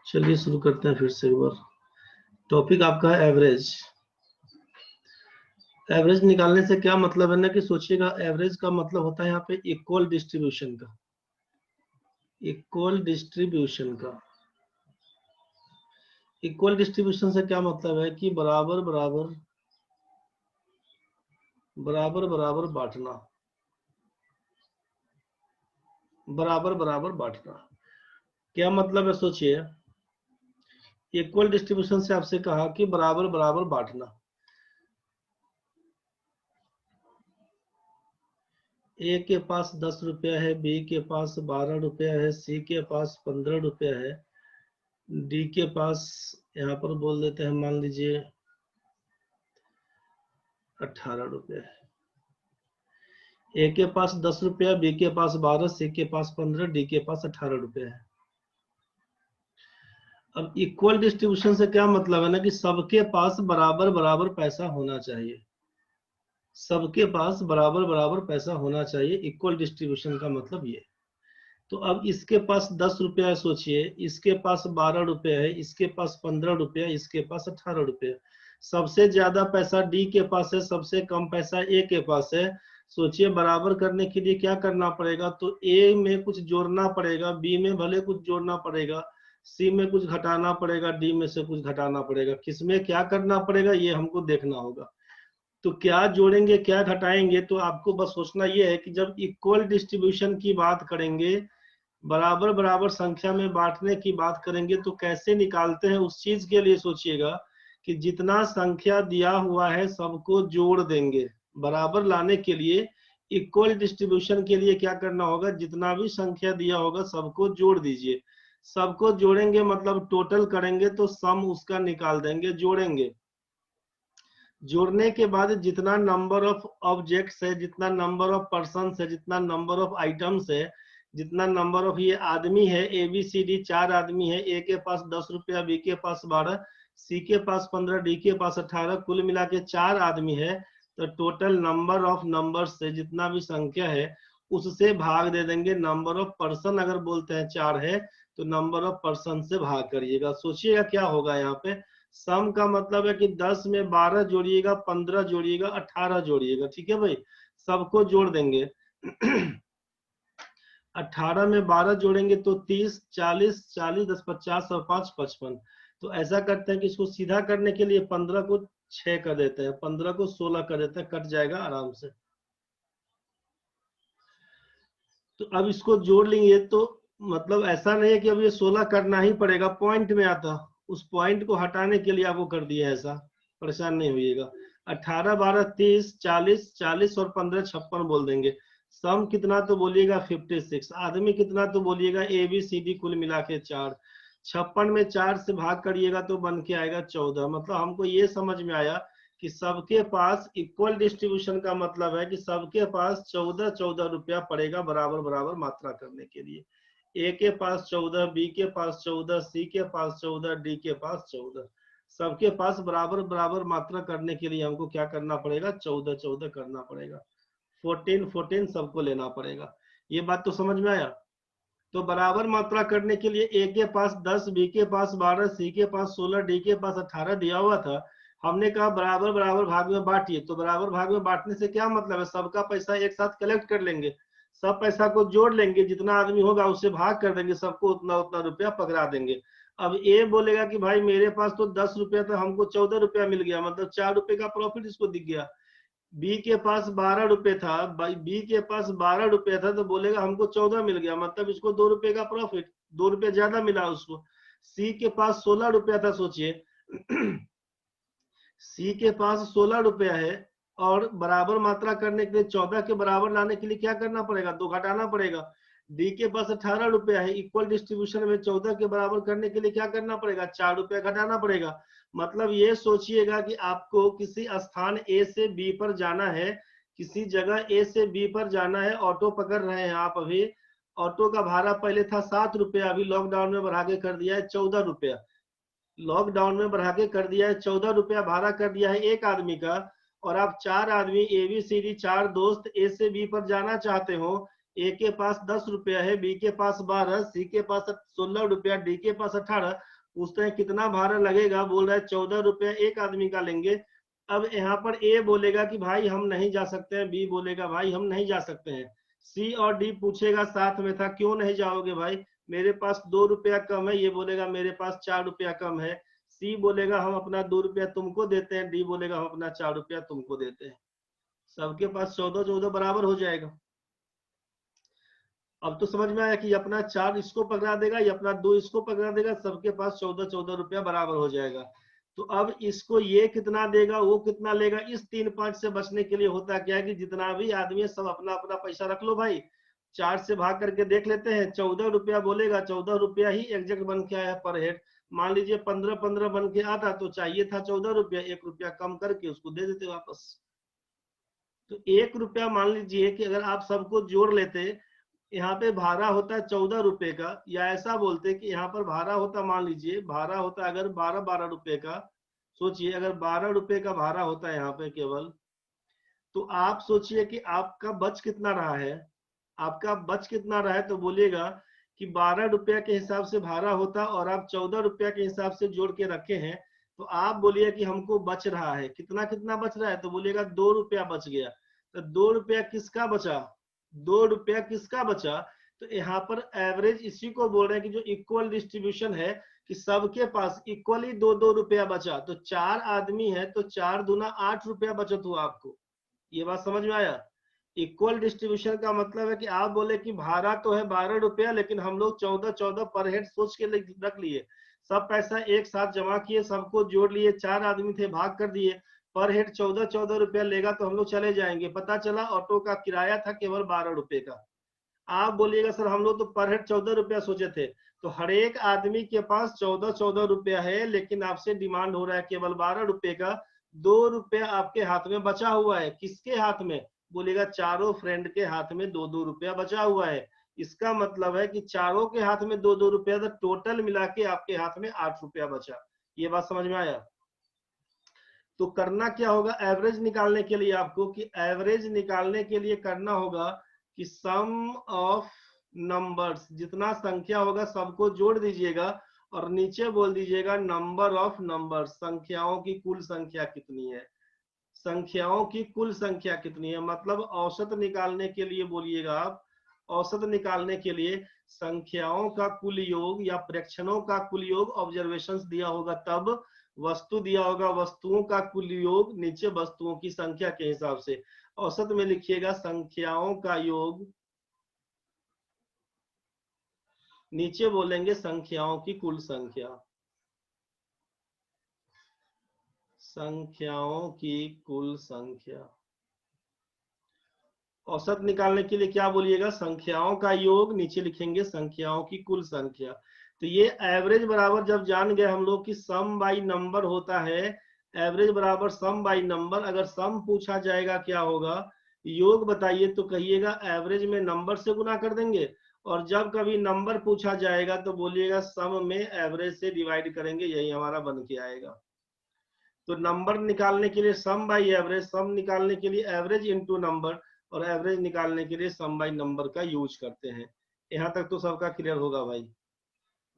चलिए शुरू करते हैं फिर से एक बार। टॉपिक आपका है एवरेज। एवरेज निकालने से क्या मतलब है ना कि सोचिएगा, एवरेज का मतलब होता है यहाँ पे इक्वल डिस्ट्रीब्यूशन का। इक्वल डिस्ट्रीब्यूशन का इक्वल डिस्ट्रीब्यूशन से क्या मतलब है कि बराबर बराबर बराबर बराबर बांटना। बराबर बराबर बांटना क्या मतलब है, सोचिए। इक्वल डिस्ट्रीब्यूशन से आपसे कहा कि बराबर बराबर बांटना। ए के पास 10 रुपया है, बी के पास 12 रुपया है, सी के पास 15 रुपया है, डी के पास यहाँ पर बोल देते हैं, मान लीजिए 18 रुपये है। ए के पास 10 रुपया, बी के पास 12, सी के पास 15, डी के पास 18 रुपये है। अब इक्वल डिस्ट्रीब्यूशन से क्या मतलब है ना कि सबके पास बराबर बराबर पैसा होना चाहिए। सबके पास बराबर बराबर पैसा होना चाहिए, इक्वल डिस्ट्रीब्यूशन का मतलब ये। तो अब इसके पास 10 रुपया है, सोचिए, इसके पास 12 रुपया है, इसके पास 15 रुपया, इसके पास 18 रुपया। सबसे ज्यादा पैसा डी के पास है, सबसे कम पैसा ए के पास है। सोचिए, बराबर करने के लिए क्या करना पड़ेगा, तो ए में कुछ जोड़ना पड़ेगा, बी में भले कुछ जोड़ना पड़ेगा, सी में कुछ घटाना पड़ेगा, डी में से कुछ घटाना पड़ेगा। किसमें क्या करना पड़ेगा ये हमको देखना होगा। तो क्या जोड़ेंगे क्या घटाएंगे, तो आपको बस सोचना ये है कि जब इक्वल डिस्ट्रीब्यूशन की बात करेंगे, बराबर बराबर संख्या में बांटने की बात करेंगे, तो कैसे निकालते हैं उस चीज के लिए सोचिएगा कि जितना संख्या दिया हुआ है सबको जोड़ देंगे। बराबर लाने के लिए, इक्वल डिस्ट्रीब्यूशन के लिए क्या करना होगा, जितना भी संख्या दिया होगा सबको जोड़ दीजिए। सबको जोड़ेंगे मतलब टोटल करेंगे तो सम उसका निकाल देंगे, जोड़ेंगे। जोड़ने के बाद जितना नंबर ऑफ ऑब्जेक्ट्स है, जितना नंबर ऑफ पर्सन है, जितना नंबर ऑफ आइटम्स है, जितना नंबर ऑफ ये आदमी है, ए बी सी डी 4 आदमी है, ए के पास 10 रुपया, बी के पास 12, सी के पास 15, डी के पास 18, कुल मिला के 4 आदमी है। तो टोटल नंबर ऑफ नंबर्स से जितना भी संख्या है उससे भाग दे देंगे। नंबर ऑफ पर्सन अगर बोलते हैं 4 है तो नंबर ऑफ पर्सन से भाग करिएगा। सोचिएगा क्या होगा यहाँ पे। सम का मतलब है कि 10 में 12 जोड़िएगा, 15 जोड़िएगा, 18 जोड़िएगा। ठीक है भाई, सबको जोड़ देंगे। 18 में 12 जोड़ेंगे तो 30, 40, 40 10 50 और 5 55। तो ऐसा करते हैं कि इसको सीधा करने के लिए 15 को 6 कर देते हैं, 15 को 16 कर देते हैं, कट जाएगा आराम से। तो अब इसको जोड़ लेंगे तो मतलब ऐसा नहीं है कि अब ये 16 करना ही पड़ेगा, पॉइंट में आता, उस पॉइंट को हटाने के लिए आपको कर दिया, ऐसा परेशान नहीं होइएगा। 18 12 30, 40, 40 और 15 56 बोल देंगे। सम कितना तो बोलिएगा 56। आदमी कितना तो बोलिएगा ए बी सी डी कुल मिला के 4। 56 में 4 से भाग करिएगा तो बन के आएगा 14। मतलब हमको ये समझ में आया कि सबके पास इक्वल डिस्ट्रीब्यूशन का मतलब है कि सबके पास 14 रुपया पड़ेगा बराबर बराबर मात्रा करने के लिए। ए के पास 14, बी के पास 14, सी के पास 14, डी के पास 14। सबके पास बराबर बराबर मात्रा करने के लिए हमको क्या करना पड़ेगा, 14 करना पड़ेगा। 14 सबको लेना पड़ेगा। ये बात तो समझ में आया। तो बराबर मात्रा करने के लिए ए के पास 10, बी के पास 12, सी के पास 16, डी के पास 18 दिया हुआ था। हमने कहा बराबर बराबर भाग में बांटिए। तो बराबर भाग में बांटने से क्या मतलब है, सबका पैसा एक साथ कलेक्ट कर लेंगे, सब पैसा को जोड़ लेंगे, जितना आदमी होगा उससे भाग कर देंगे, सबको उतना उतना रुपया पकड़ा देंगे। अब ए बोलेगा कि भाई मेरे पास तो 10 रुपया था, हमको 14 रुपया मिल गया, मतलब 4 रुपये का प्रॉफिट इसको दिख गया। बी के पास 12 रुपए था, बी के पास 12 रुपया था, तो बोलेगा हमको 14 मिल गया, मतलब इसको 2 रुपए का प्रॉफिट, 2 रुपया ज्यादा मिला उसको। सी के पास 16 रुपया था, सोचिए। सी के पास 16 रुपया है और बराबर मात्रा करने के लिए 14 के बराबर लाने के लिए क्या करना पड़ेगा, 2 घटाना पड़ेगा। डी के पास 18 रुपया है, इक्वल डिस्ट्रीब्यूशन में 14 के बराबर करने के लिए क्या करना पड़ेगा, 4 रुपया घटाना पड़ेगा। मतलब ये सोचिएगा कि आपको किसी स्थान ए से बी पर जाना है, किसी जगह ए से बी पर जाना है, ऑटो पकड़ रहे हैं आप अभी। ऑटो का भाड़ा पहले था 7 रुपया, अभी लॉकडाउन में बढ़ा के कर दिया है 14 रुपया। लॉकडाउन में बढ़ा के कर दिया है 14 रुपया भाड़ा कर दिया है एक आदमी का। और आप 4 आदमी ए बी सी डी 4 दोस्त ए से बी पर जाना चाहते हो। ए के पास 10 रुपया है, बी के पास 12, सी के पास 16 रुपया, डी के पास 18। पूछते हैं कितना भाड़ा लगेगा, बोल रहा है 14 रुपया एक आदमी का लेंगे। अब यहाँ पर ए बोलेगा कि भाई हम नहीं जा सकते हैं, बी बोलेगा भाई हम नहीं जा सकते हैं, सी और डी पूछेगा साथ में था क्यों नहीं जाओगे भाई, मेरे पास 2 रुपया कम है, ये बोलेगा मेरे पास 4 रुपया कम है, सी बोलेगा हम अपना 2 रुपया तुमको देते हैं, डी बोलेगा हम अपना 4 रुपया तुमको देते हैं। सबके पास 14 बराबर हो जाएगा। अब तो समझ में आया कि अपना 4 इसको पकड़ा देगा, ये अपना 2 इसको पकड़ा देगा, सबके पास 14 रुपया बराबर हो जाएगा। तो अब इसको ये कितना देगा, वो कितना लेगा, इस 3-5 से बचने के लिए होता क्या है कि जितना भी आदमी है सब अपना अपना पैसा रख लो भाई, 4 से भाग करके देख लेते हैं। 14 रुपया बोलेगा, 14 रुपया ही एग्जैक्ट बन के आया पर हेड। मान लीजिए 15 बन के आता तो चाहिए था 14 रुपया, 1 रुपया कम करके उसको दे देते वापस। तो 1 रुपया मान लीजिए कि अगर आप सबको जोड़ लेते, यहाँ पे भाड़ा होता है 14 रुपए का, या ऐसा बोलते कि यहाँ पर भाड़ा होता, मान लीजिए भाड़ा होता अगर 12 रुपए का, सोचिए अगर 12 रुपए का भाड़ा होता है यहाँ पे केवल, तो आप सोचिए कि आपका बच कितना रहा है, आपका बच कितना रहा है, तो बोलिएगा कि 12 रुपया के हिसाब से भाड़ा होता और आप 14 रुपया के हिसाब से जोड़ के रखे हैं, तो आप बोलिए कि हमको बच रहा है कितना, कितना बच रहा है, तो बोलिएगा 2 रुपया बच गया। तो 2 रुपया किसका बचा, 2 रुपया किसका बचा, तो यहाँ पर एवरेज इसी को बोल रहे हैं कि जो इक्वल डिस्ट्रीब्यूशन है, कि सबके पास इक्वली 2-2 रुपया बचा। तो 4 आदमी है तो 4 दूना 8 रुपया बचत हुआ आपको। ये बात समझ में आया। इक्वल डिस्ट्रीब्यूशन का मतलब है कि आप बोले कि भाड़ा तो है 12 रुपया, लेकिन हम लोग 14 पर हेड सोच के रख लिए, सब पैसा एक साथ जमा किए, सबको जोड़ लिए, 4 आदमी थे भाग कर दिए, पर हेड 14 रुपया लेगा तो हम लोग चले जाएंगे। पता चला ऑटो का किराया था केवल 12 रुपए का। आप बोलिएगा सर हम लोग तो पर हेड 14 रुपया सोचे थे, तो हर एक आदमी के पास 14 रुपया है, लेकिन आपसे डिमांड हो रहा है केवल 12 रुपए का। 2 रुपया आपके हाथ में बचा हुआ है, किसके हाथ में, बोलेगा चारों फ्रेंड के हाथ में 2-2 रुपया बचा हुआ है। इसका मतलब है कि चारों के हाथ में 2-2 रुपया, तो टोटल मिला के आपके हाथ में 8 रुपया बचा। ये बात समझ में आया। तो करना क्या होगा एवरेज निकालने के लिए आपको, कि एवरेज निकालने के लिए करना होगा कि सम ऑफ नंबर्स, जितना संख्या होगा सबको जोड़ दीजिएगा और नीचे बोल दीजिएगा नंबर ऑफ नंबर्स, संख्याओं की कुल संख्या कितनी है, संख्याओं की कुल संख्या कितनी है, मतलब औसत निकालने के लिए बोलिएगा आप, औसत निकालने के लिए संख्याओं का कुल योग या प्रेक्षणों का कुल योग, ऑब्जर्वेशंस दिया होगा तब, वस्तु दिया होगा वस्तुओं का कुल योग नीचे वस्तुओं की संख्या के हिसाब से, औसत में लिखिएगा संख्याओं का योग, नीचे बोलेंगे संख्याओं की कुल संख्या, संख्याओं की कुल संख्या। औसत निकालने के लिए क्या बोलिएगा, संख्याओं का योग, नीचे लिखेंगे संख्याओं की कुल संख्या। तो ये एवरेज बराबर जब जान गए हम लोग कि सम बाई नंबर होता है, एवरेज बराबर सम बाई नंबर। अगर सम पूछा जाएगा क्या होगा, योग बताइए, तो कहिएगा एवरेज में नंबर से गुना कर देंगे, और जब कभी नंबर पूछा जाएगा तो बोलिएगा सम में एवरेज से डिवाइड करेंगे, यही हमारा बन के आएगा। तो नंबर निकालने के लिए सम बाई एवरेज, सम निकालने के लिए एवरेज इंटू नंबर, और एवरेज निकालने के लिए सम बाई नंबर का यूज करते हैं। यहाँ तक तो सबका क्लियर होगा भाई,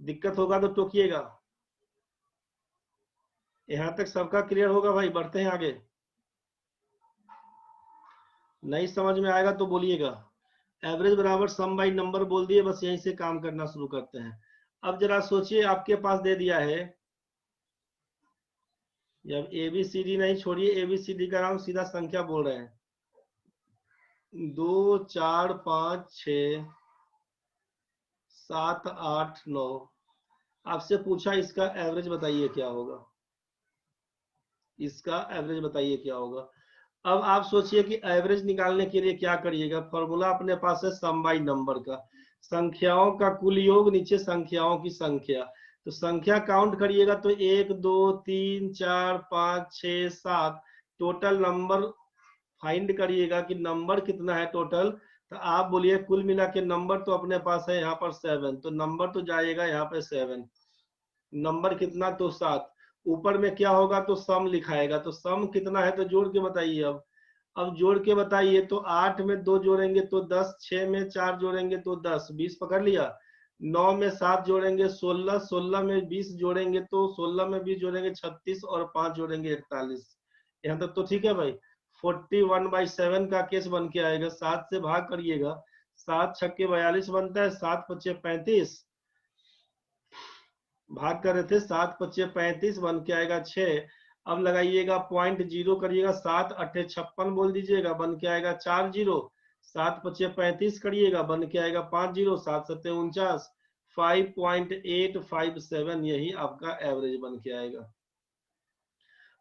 दिक्कत होगा तो टोकिएगा। यहाँ तक सबका क्लियर होगा भाई, बढ़ते हैं आगे। नहीं समझ में आएगा तो बोलिएगा। एवरेज बराबर सम बाई नंबर बोल दिए, बस यहीं से काम करना शुरू करते हैं। अब जरा सोचिए, आपके पास दे दिया है, जब ABCD नहीं, छोड़िए ABCD का नाम, सीधा संख्या बोल रहे हैं, 2 4 5 6 7 8 9। आपसे पूछा इसका एवरेज बताइए क्या होगा, इसका एवरेज बताइए क्या होगा। अब आप सोचिए कि एवरेज निकालने के लिए क्या करिएगा, फॉर्मूला अपने पास है सम बाई नंबर का, संख्याओं का कुल योग नीचे संख्याओं की संख्या। तो संख्या काउंट करिएगा तो 1 2 3 4 5 6 7, टोटल नंबर फाइंड करिएगा कि नंबर कितना है टोटल। तो आप बोलिए कुल मिला के नंबर तो अपने पास है यहाँ पर 7, तो नंबर तो जाएगा यहाँ पे 7, नंबर कितना तो 7, ऊपर में क्या होगा तो सम लिखाएगा, तो सम कितना है तो जोड़ के बताइए। अब जोड़ के बताइए, तो 8 में 2 जोड़ेंगे तो 10, 6 में 4 जोड़ेंगे तो 10, 20 पकड़ लिया। 9 में 7 जोड़ेंगे 16, 16 में 20 जोड़ेंगे तो 16 में 20 जोड़ेंगे 36 और 5 जोड़ेंगे 41। यहाँ तक तो ठीक है भाई। 41/7 का केस बन के आएगा। 7 से भाग करिएगा, 7 छक्के 42 बनता है, 7 पच्चे 35, भाग कर रहे थे, 7 पच्चे 35 बन के आएगा 6। अब लगाइएगा पॉइंट जीरो करिएगा, 7 अट्ठे 56 बोल दीजिएगा, बन के आएगा 4 जीरो। 7 पच्चे 35 करिएगा, बन के आएगा 5 जीरो। 7 सत्ते 49, 5.857 यही आपका एवरेज बन के आएगा।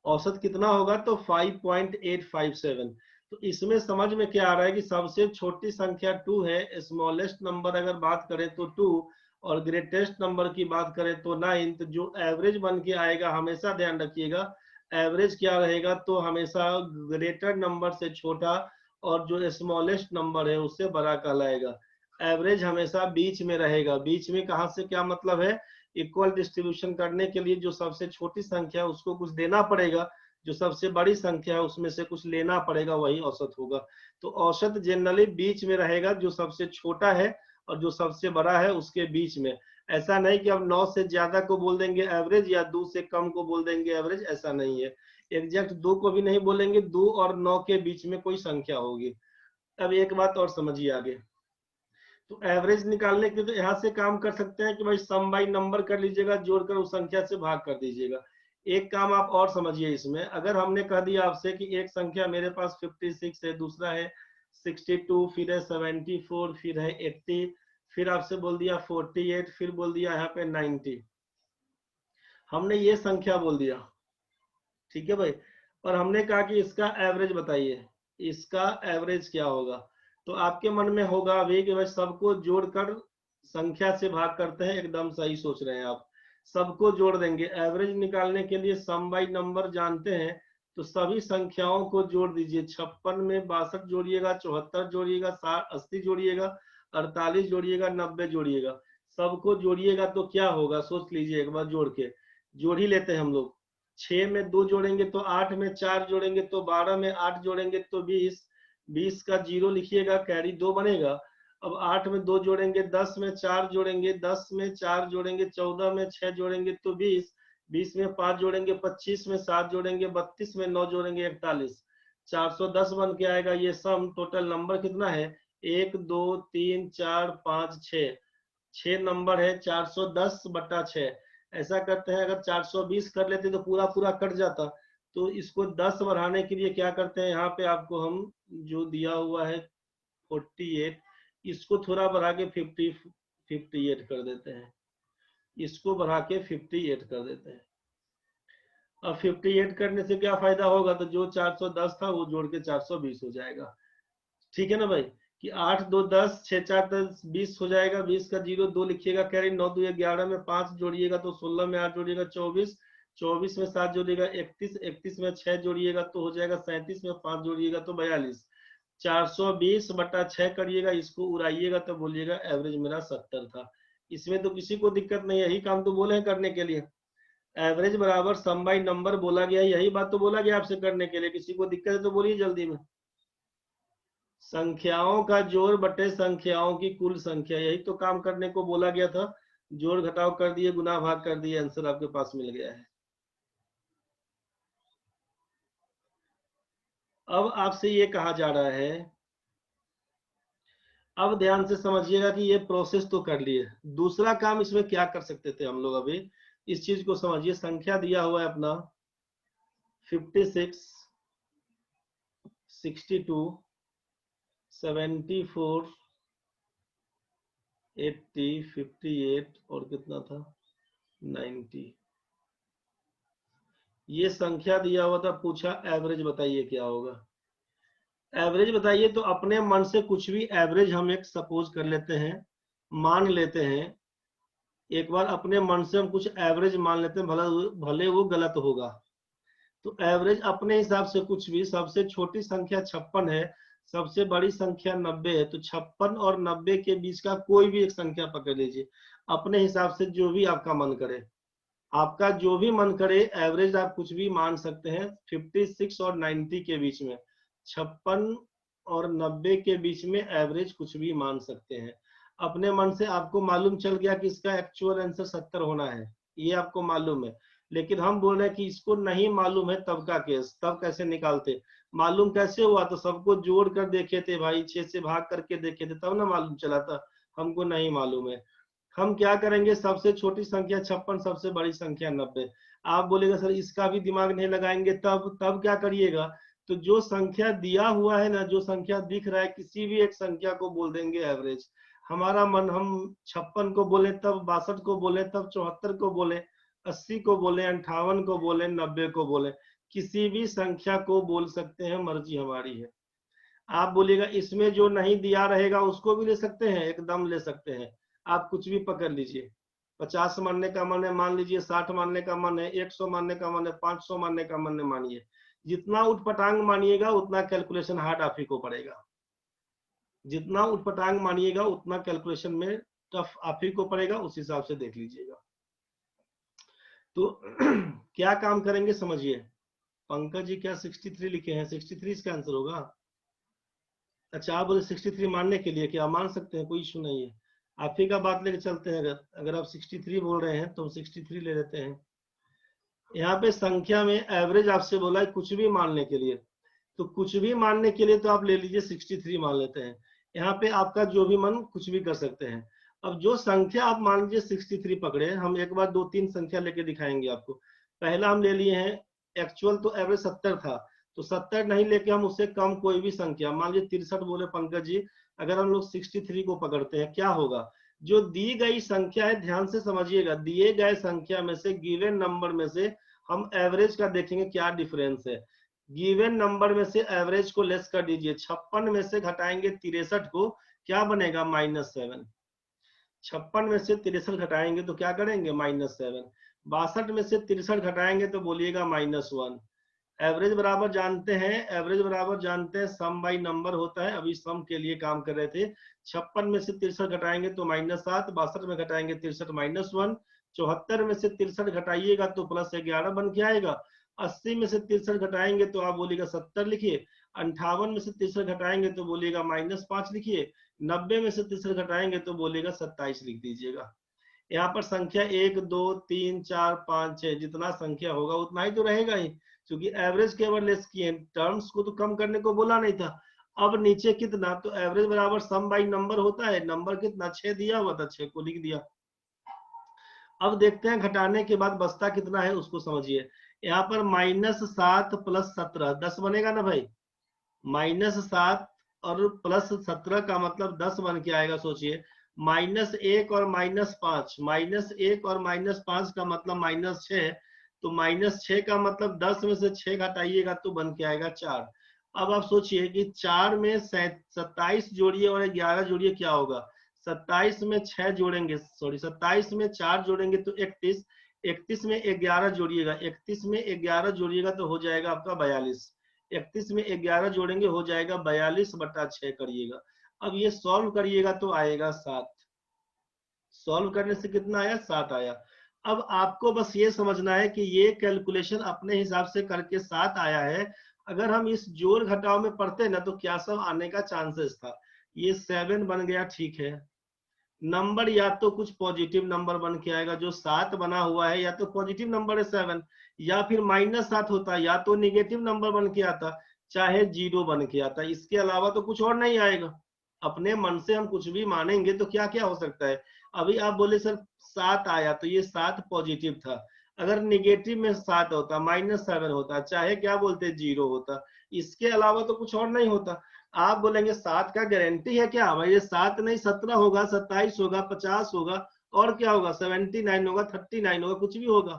औसत कितना होगा तो 5.857। तो इसमें समझ में क्या आ रहा है कि सबसे छोटी संख्या 2 है, स्मॉलेस्ट नंबर अगर बात करें तो 2 और ग्रेटेस्ट नंबर की बात करें तो 9। तो जो एवरेज बन के आएगा, हमेशा ध्यान रखिएगा, एवरेज क्या रहेगा तो हमेशा ग्रेटर नंबर से छोटा और जो स्मॉलेस्ट नंबर है उससे बड़ा कहलाएगा। एवरेज हमेशा बीच में रहेगा। बीच में कहाँ से क्या मतलब है, इक्वल डिस्ट्रीब्यूशन करने के लिए जो सबसे छोटी संख्या है उसको कुछ देना पड़ेगा, जो सबसे बड़ी संख्या है उसमें से कुछ लेना पड़ेगा, वही औसत होगा। तो औसत जनरली बीच में रहेगा, जो सबसे छोटा है और जो सबसे बड़ा है उसके बीच में। ऐसा नहीं कि अब 9 से ज्यादा को बोल देंगे एवरेज या 2 से कम को बोल देंगे एवरेज, ऐसा नहीं है। एग्जैक्ट 2 को भी नहीं बोलेंगे, 2 और 9 के बीच में कोई संख्या होगी। अब एक बात और समझिए आगे। तो एवरेज निकालने के लिए तो यहाँ से काम कर सकते हैं कि भाई सम बाई नंबर कर लीजिएगा, जोड़कर उस संख्या से भाग कर दीजिएगा। एक काम आप और समझिए इसमें, अगर हमने कह दिया आपसे कि एक संख्या मेरे पास 56 है, दूसरा है 62, फिर है 74, फिर है 80, फिर आपसे बोल दिया 48, फिर बोल दिया यहाँ पे 90, हमने ये संख्या बोल दिया, ठीक है भाई। और हमने कहा कि इसका एवरेज बताइए, इसका एवरेज क्या होगा। तो आपके मन में होगा अभी कि भाई सबको जोड़कर संख्या से भाग करते हैं, एकदम सही सोच रहे हैं आप। सबको जोड़ देंगे, एवरेज निकालने के लिए सम बाई नंबर जानते हैं, तो सभी संख्याओं को जोड़ दीजिए। 56 में 62 जोड़िएगा, 74 जोड़िएगा, 80 जोड़िएगा, 48 जोड़िएगा, 90 जोड़िएगा, सबको जोड़िएगा तो क्या होगा सोच लीजिए एक बार। जोड़ के जोड़ ही लेते हैं हम लोग। 6 में 2 जोड़ेंगे तो 8, में 4 जोड़ेंगे तो 12, में 8 जोड़ेंगे तो 20, 20 का जीरो लिखिएगा, कैरी 2 बनेगा। अब 8 में 2 जोड़ेंगे, 10 में 4 जोड़ेंगे, 10 में 4 जोड़ेंगे, 14 में 6 जोड़ेंगे तो 20, 20 में 5 जोड़ेंगे 25, में 7 जोड़ेंगे 32, में 9 जोड़ेंगे 41, 410 बन के आएगा। ये सम टोटल नंबर कितना है, 1 2 3 4 5 6, 6 नंबर है, 410/6। ऐसा करते हैं, अगर 420 कर लेते तो पूरा पूरा कट जाता। तो इसको 10 बढ़ाने के लिए क्या करते हैं, यहाँ पे आपको हम जो दिया हुआ है 48, इसको थोड़ा बढ़ा के 58 कर देते हैं, इसको बढ़ा के 58 कर देते हैं। अब 58 करने से क्या फायदा होगा, तो जो 410 था वो जोड़ के 420 हो जाएगा। ठीक है ना भाई, कि 8 2 10, 6 4 10 20 हो जाएगा। 20 का जीरो 2 लिखिएगा, कैरी 9 2 11, में 5 जोड़िएगा तो 16, में 8 जोड़िएगा 24, 24 में 7 जोड़िएगा 31, 31 में 6 जोड़िएगा तो हो जाएगा 37, में 5 जोड़िएगा तो 42। 420/6 करिएगा, इसको उड़ाइएगा तो बोलिएगा एवरेज मेरा 70 था। इसमें तो किसी को दिक्कत नहीं, यही काम तो बोले हैं करने के लिए। एवरेज बराबर सम बाई नंबर बोला गया, यही बात तो बोला गया आपसे करने के लिए। किसी को दिक्कत है तो बोलिए जल्दी में। संख्याओं का जोड़ बटे संख्याओं की कुल संख्या, यही तो काम करने को बोला गया था। जोड़ घटाव कर दिए, गुना भाग कर दिए, आंसर आपके पास मिल गया है। अब आपसे ये कहा जा रहा है, अब ध्यान से समझिएगा कि ये प्रोसेस तो कर लिए, दूसरा काम इसमें क्या कर सकते थे हम लोग। अभी इस चीज को समझिए, संख्या दिया हुआ है अपना 56, 62, 74, 80, 58 और कितना था 90। ये संख्या दिया हुआ था, पूछा एवरेज बताइए क्या होगा। एवरेज बताइए, तो अपने मन से कुछ भी एवरेज हम एक सपोज कर लेते हैं, मान लेते हैं। एक बार अपने मन से हम कुछ एवरेज मान लेते हैं, भले वो गलत होगा। तो एवरेज अपने हिसाब से कुछ भी, सबसे छोटी संख्या 56 है, सबसे बड़ी संख्या 90 है, तो 56 और 90 के बीच का कोई भी एक संख्या पकड़ लीजिए, अपने हिसाब से जो भी आपका मन करे। आपका जो भी मन करे एवरेज आप कुछ भी मान सकते हैं। 56 और 90 के बीच में, 56 और 90 के बीच में एवरेज कुछ भी मान सकते हैं। अपने मन से आपको मालूम चल गया कि इसका एक्चुअल आंसर 70 होना है, ये आपको मालूम है, लेकिन हम बोल रहे हैं कि इसको नहीं मालूम है, तब का केस, तब कैसे निकालते? मालूम कैसे हुआ? तो सबको जोड़ कर देखे थे भाई, 6 से भाग करके देखे थे, तब ना मालूम चला था। हमको नहीं मालूम है, हम क्या करेंगे? सबसे छोटी संख्या 56, सबसे बड़ी संख्या 90। आप बोलेगा सर इसका भी दिमाग नहीं लगाएंगे, तब क्या करिएगा? तो जो संख्या दिया हुआ है ना, जो संख्या दिख रहा है, किसी भी एक संख्या को बोल देंगे एवरेज। हमारा मन, हम 56 को बोले तब, 62 को बोले तब, 74 को बोले, 80 को बोले, 58 को बोले, 90 को बोले, किसी भी संख्या को बोल सकते हैं, मर्जी हमारी है। आप बोलिएगा इसमें जो नहीं दिया रहेगा उसको भी ले सकते हैं, एकदम ले सकते हैं। आप कुछ भी पकड़ लीजिए, 50 मानने का मन है मान लीजिए, 60 मानने का मन है, 100 मानने का मन है, 500 मानने का मन है, मानिए। जितना उठपटांग मानिएगा उतना कैलकुलेशन हार्ड आप ही को पड़ेगा, जितना उठपटांग मानिएगा उतना कैलकुलेशन में टफ आप ही को पड़ेगा, उस हिसाब से देख लीजिएगा। तो क्या काम करेंगे समझिए। पंकज जी क्या 63 लिखे हैं? 63 इसका आंसर होगा? अच्छा, आप बोले 63 मानने के लिए, क्या मान सकते हैं, कोई इशू नहीं है, आप ही का बात लेके चलते हैं। अगर आप 63 बोल रहे हैं तो हम 63 ले लेते हैं। यहाँ पे संख्या में एवरेज आपसे बोला है कुछ भी मानने के लिए, तो कुछ भी मानने के लिए तो आप ले लीजिए 63 मान लेते हैं। यहाँ पे आपका जो भी मन कुछ भी कर सकते हैं। अब जो संख्या आप मान लीजिए 63 पकड़े, हम एक बार 2-3 संख्या लेके दिखाएंगे आपको। पहला हम ले लिए हैं, एक्चुअल तो एवरेज 70 था, तो 70 नहीं लेके हम उससे कम कोई भी संख्या, मान लीजिए 63 बोले पंकज जी, अगर हम लोग 63 को पकड़ते हैं, क्या होगा? जो दी गई संख्या है, ध्यान से समझिएगा, दिए गए संख्या में से, गिवन नंबर में से हम एवरेज का देखेंगे क्या डिफरेंस है। गिवन नंबर में से एवरेज को लेस कर दीजिए, 56 में से घटाएंगे 63 को, क्या बनेगा? -7। 56 में से 63 घटाएंगे तो क्या करेंगे? -7। 62 में से 63 घटाएंगे तो बोलिएगा -1। एवरेज बराबर जानते हैं, एवरेज बराबर जानते हैं, सम बाई नंबर होता है, अभी सम के लिए काम कर रहे थे। 56 में से 63 घटाएंगे तो -7, 62 में घटाएंगे 63 -1, 74 में से 63 घटाइएगा तो +11 बन के आएगा। 80 में से 63 घटाएंगे तो आप बोलिएगा 70 लिखिए। 58 में से 63 घटाएंगे तो बोलिएगा -5 लिखिए। 90 में से 63 घटाएंगे तो बोलिएगा 27 लिख दीजिएगा। यहाँ पर संख्या 1 2 3 4 5 6 जितना संख्या होगा उतना ही तो रहेगा ही, क्योंकि एवरेज केवल लेस किए, टर्म्स को तो कम करने को बोला नहीं था। अब नीचे कितना, तो एवरेज बराबर सम बाई नंबर होता है, नंबर कितना 6 दिया हुआ था, 6 को लिख दिया। अब देखते हैं घटाने के बाद बचता कितना है उसको समझिए। यहाँ पर -7 + 17 10 बनेगा ना भाई। -7 और +17 का मतलब 10 बन के आएगा, सोचिए। -1 और -5, -1 और -5 का मतलब -6, तो -6 का मतलब 10 में से 6 घटाइएगा तो बन के आएगा 4। अब आप सोचिए कि 4 में 27 जोड़िए और 11 जोड़िए, क्या होगा? 27 में 6 जोड़ेंगे, सॉरी 27 में 4 जोड़ेंगे तो 31, 31 में 11 जोड़िएगा, 31 में 11 जोड़िएगा तो हो जाएगा आपका 42, 31 में 11 जोड़ेंगे हो जाएगा 42/6 करिएगा। अब ये सॉल्व करिएगा तो आएगा 7। सॉल्व करने से कितना आया? 7 आया। अब आपको बस ये समझना है कि ये कैलकुलेशन अपने हिसाब से करके 7 आया है। अगर हम इस जोड़ घटाव में पढ़ते ना तो क्या सब आने का चांसेस था। ये 7 बन गया, ठीक है। नंबर या तो कुछ पॉजिटिव नंबर बन के आएगा, जो 7 बना हुआ है या तो पॉजिटिव नंबर है 7, या फिर -7 होता, या तो निगेटिव नंबर बन के आता, चाहे 0 बन के आता, इसके अलावा तो कुछ और नहीं आएगा। अपने मन से हम कुछ भी मानेंगे तो क्या क्या हो सकता है। अभी आप बोले सर 7 आया तो ये 7 पॉजिटिव था, अगर निगेटिव में 7 होता, -7 होता, चाहे क्या बोलते 0 होता, इसके अलावा तो कुछ और नहीं होता। आप बोलेंगे 7 का गारंटी है क्या? भाई ये 7 नहीं 17 होगा, 27 होगा, 50 होगा, और क्या होगा? 79 होगा, 39 होगा, कुछ भी होगा।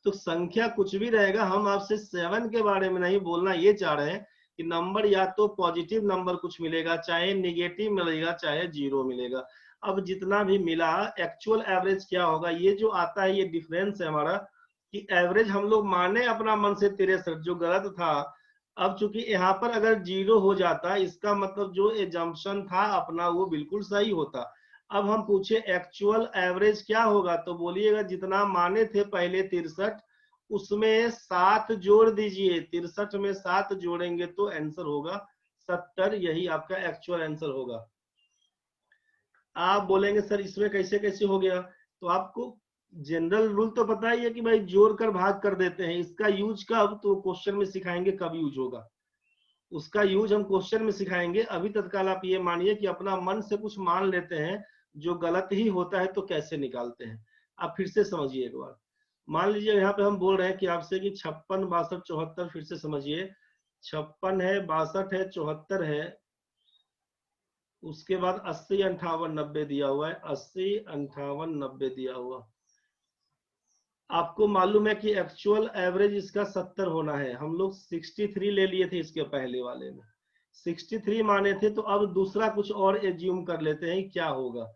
तो संख्या कुछ भी रहेगा, हम आपसे 7 के बारे में नहीं बोलना ये चाह रहे हैं कि नंबर या तो पॉजिटिव नंबर कुछ मिलेगा, चाहे निगेटिव मिलेगा, चाहे 0 मिलेगा। अब जितना भी मिला, एक्चुअल एवरेज क्या होगा, ये जो आता है ये डिफरेंस है हमारा, कि एवरेज हम लोग माने अपना मन से 63, जो गलत था। अब चूंकि यहाँ पर अगर 0 हो जाता, इसका मतलब जो एजम्पशन था अपना वो बिल्कुल सही होता। अब हम पूछे एक्चुअल एवरेज क्या होगा, तो बोलिएगा जितना माने थे पहले 63, उसमें 7 जोड़ दीजिए, 63 में 7 जोड़ेंगे तो आंसर होगा 70, यही आपका एक्चुअल आंसर होगा। आप बोलेंगे सर इसमें कैसे कैसे हो गया, तो आपको जनरल रूल तो पता ही है कि भाई जोड़ कर भाग कर देते हैं। इसका यूज कब, तो क्वेश्चन में सिखाएंगे कब यूज होगा, उसका यूज हम क्वेश्चन में सिखाएंगे। अभी तत्काल आप ये मानिए कि अपना मन से कुछ मान लेते हैं जो गलत ही होता है तो कैसे निकालते हैं। आप फिर से समझिए एक बार। मान लीजिए यहाँ पे हम बोल रहे हैं कि आपसे कि 56, 62, 74, फिर से समझिए 56 है, 62 है, 74 है, उसके बाद 80, 58, 90 दिया हुआ है, 80, 58, 90 दिया हुआ। आपको मालूम है कि एक्चुअल एवरेज इसका 70 होना है। हम लोग 63 ले लिए थे इसके पहले वाले में, 63 माने थे। तो अब दूसरा कुछ और एज्यूम कर लेते हैं क्या होगा।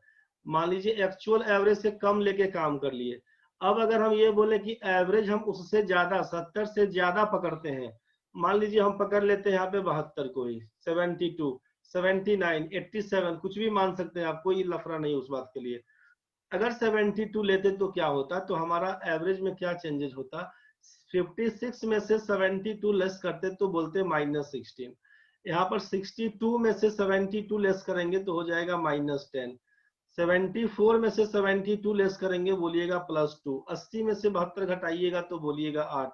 मान लीजिए एक्चुअल एवरेज से कम लेके काम कर लिए। अब अगर हम ये बोले कि एवरेज हम उससे ज्यादा 70 से ज्यादा पकड़ते हैं, मान लीजिए हम पकड़ लेते हैं यहाँ पे 72 को ही, 72, 79, 87, कुछ भी मान सकते हैं आप, कोई लफड़ा नहीं उस बात के लिए। अगर 72 लेते तो क्या होता, तो हमारा एवरेज में क्या चेंजेस होता, 56 में से 72 लेस करते तो बोलते -16। यहाँ पर 62 में से 72 लेस करेंगे तो हो जाएगा -10। 74 में से 72 लेस करेंगे बोलिएगा +2। 80 में से 72 घटाइएगा तो बोलिएगा 8।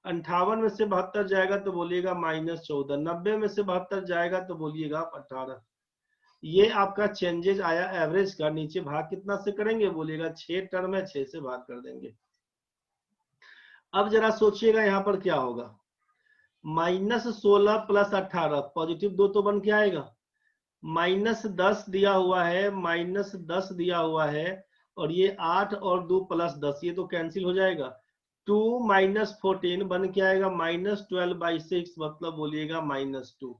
58 में से 72 जाएगा तो बोलिएगा -14। 90 में से 72 जाएगा तो बोलिएगा 18। ये आपका चेंजेस आया एवरेज का। नीचे भाग कितना से करेंगे बोलिएगा 6 टर्म है, 6 से भाग कर देंगे। अब जरा सोचिएगा यहाँ पर क्या होगा, -16 + 18, पॉजिटिव 2 तो बन के आएगा, -10 दिया हुआ है, -10 दिया हुआ है, और ये 8 और 2 + 10, ये तो कैंसिल हो जाएगा। 2 - 14 बन के आएगा -12/6, मतलब बोलिएगा -2।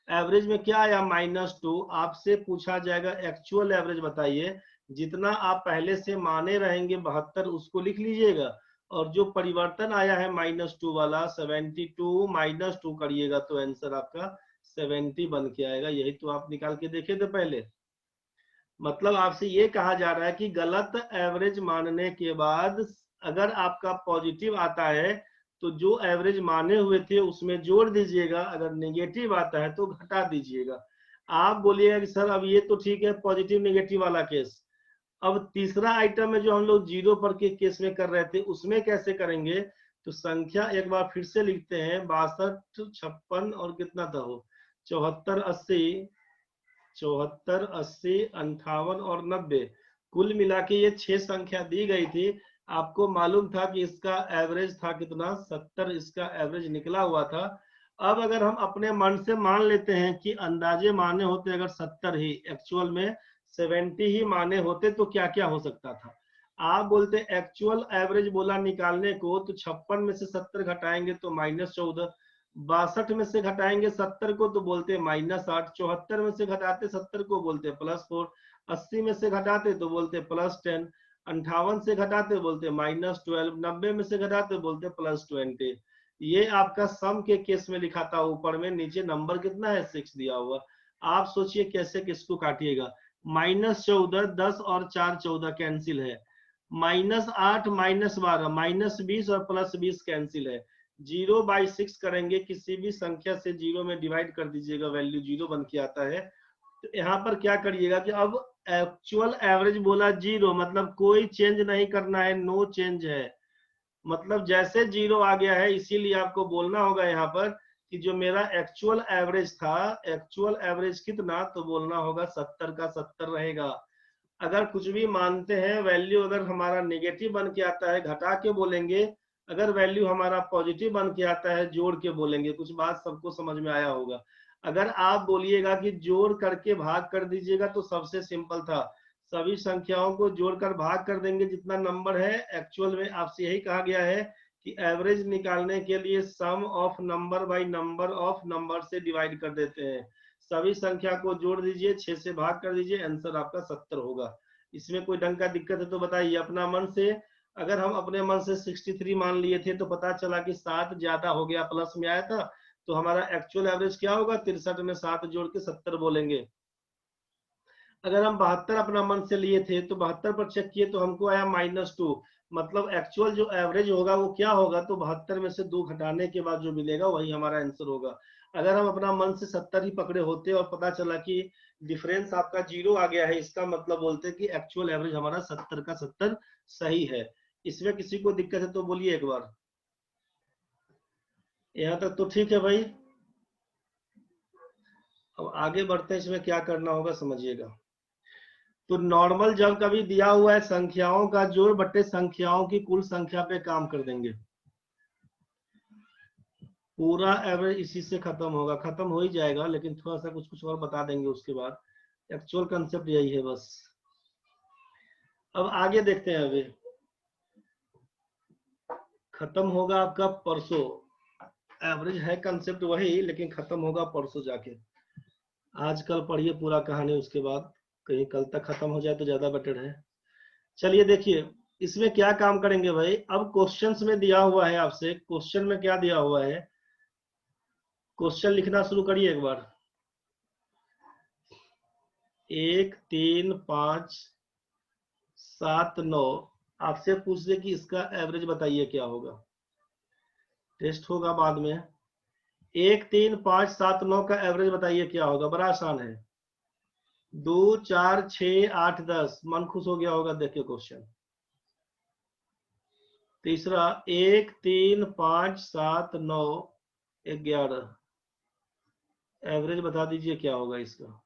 एवरेज में क्या आया -2। आपसे पूछा जाएगा एक्चुअल एवरेज बताइए, जितना आप पहले से माने रहेंगे 72 उसको लिख लीजिएगा, और जो परिवर्तन आया है -2 वाला 72 -2 करिएगा तो आंसर आपका 70 बन के आएगा। यही तो आप निकाल के देखे थे पहले। मतलब आपसे ये कहा जा रहा है कि गलत एवरेज मानने के बाद अगर आपका पॉजिटिव आता है तो जो एवरेज माने हुए थे उसमें जोड़ दीजिएगा, अगर नेगेटिव आता है तो घटा दीजिएगा। आप बोलिएगा कि सर अब ये तो ठीक है पॉजिटिव नेगेटिव वाला केस, अब तीसरा आइटम में जो हम लोग जीरो पर के केस में कर रहे थे उसमें कैसे करेंगे। तो संख्या एक बार फिर से लिखते हैं, 62, 56 और कितना था वो 74, 80, 74, 80, 58 और 90, कुल मिला के ये 6 संख्या दी गई थी। आपको मालूम था कि इसका एवरेज था कितना 70, इसका एवरेज निकला हुआ था। अब अगर हम अपने मन से मान लेते हैं कि अंदाजे माने होते अगर 70 ही, एक्चुअल में 70 ही माने होते तो क्या क्या हो सकता था। आप बोलते एक्चुअल एवरेज बोला निकालने को, तो 56 में से 70 घटाएंगे तो -14, 62 में से घटाएंगे 70 को तो बोलते -8, 74 में से घटाते 70 को बोलते +4, 80 में से घटाते तो बोलते +10, 58 से घटाते बोलते -12, 90 में से घटाते बोलते +20। ये आपका सम के केस में लिखा था ऊपर में, नीचे नंबर कितना है 6 दिया हुआ। आप सोचिए कैसे किसको काटिएगा। -14, 10 और 4 14 कैंसिल है, -8, -12, -20 और +20 कैंसिल है। 0/6 करेंगे, किसी भी संख्या से 0 में डिवाइड कर दीजिएगा, वैल्यू 0 बन के आता है। तो यहाँ पर क्या करिएगा कि अब एक्चुअल एवरेज बोला 0, मतलब कोई चेंज नहीं करना है, नो चेंज है। मतलब जैसे 0 आ गया है, इसीलिए आपको बोलना होगा यहाँ पर कि जो मेरा एक्चुअल एवरेज था, एक्चुअल एवरेज कितना, तो बोलना होगा 70 का 70 रहेगा। अगर कुछ भी मानते हैं वैल्यू अगर हमारा नेगेटिव बन के आता है घटा के बोलेंगे, अगर वैल्यू हमारा पॉजिटिव बन के आता है जोड़ के बोलेंगे। कुछ बात सबको समझ में आया होगा। अगर आप बोलिएगा कि जोड़ करके भाग कर दीजिएगा तो सबसे सिंपल था, सभी संख्याओं को जोड़कर भाग कर देंगे जितना नंबर है। एक्चुअल में आपसे यही कहा गया है कि एवरेज निकालने के लिए sum of number by number of number से डिवाइड कर देते हैं। सभी संख्या को जोड़ दीजिए, 6 से भाग कर दीजिए, आंसर आपका 70 होगा। इसमें कोई ढंग का दिक्कत है तो बताइए अपना मन से। अगर हम अपने मन से 63 मान लिए थे तो पता चला कि 7 ज्यादा हो गया, प्लस में आया था, तो हमारा एक्चुअल एवरेज क्या होगा, 63 में 7 जोड़ के 70 बोलेंगे। अगर हम 72 अपना मन से लिए थे तो 72 पर चेक किए तो हमको आया -2, मतलब एक्चुअल जो एवरेज होगा वो क्या होगा, तो 72 में से 2 घटाने के बाद जो मिलेगा वही हमारा आंसर होगा। अगर हम अपना मन से 70 ही पकड़े होते और पता चला कि डिफरेंस आपका 0 आ गया है, इसका मतलब बोलते हैं कि एक्चुअल एवरेज हमारा 70 का 70 सही है। इसमें किसी को दिक्कत है तो बोलिए एक बार। यहाँ तक तो ठीक है भाई। अब आगे बढ़ते हैं, इसमें क्या करना होगा समझिएगा। तो नॉर्मल जब कभी दिया हुआ है संख्याओं का जोड़ बट्टे संख्याओं की कुल संख्या पे काम कर देंगे। पूरा एवरेज इसी से खत्म होगा, खत्म हो ही जाएगा, लेकिन थोड़ा सा कुछ कुछ और बता देंगे उसके बाद। एक्चुअल कंसेप्ट यही है बस। अब आगे देखते हैं। अभी खत्म होगा आपका परसों। एवरेज है कंसेप्ट वही, लेकिन खत्म होगा परसों जाके। आज कल पढ़िए पूरा कहानी, उसके बाद कहीं कल तक खत्म हो जाए तो ज्यादा बेटर है। चलिए देखिए इसमें क्या काम करेंगे भाई। अब क्वेश्चंस में दिया हुआ है आपसे, क्वेश्चन में क्या दिया हुआ है, क्वेश्चन लिखना शुरू करिए एक बार। 1 3 5 7 9 आपसे पूछ दे कि इसका एवरेज बताइए क्या होगा। टेस्ट होगा बाद में। 1 3 5 7 9 का एवरेज बताइए क्या होगा, बड़ा आसान है। 2 4 6 8 10, मन खुश हो गया होगा देख के क्वेश्चन। तीसरा 1 3 5 7 9 11, एवरेज बता दीजिए क्या होगा इसका।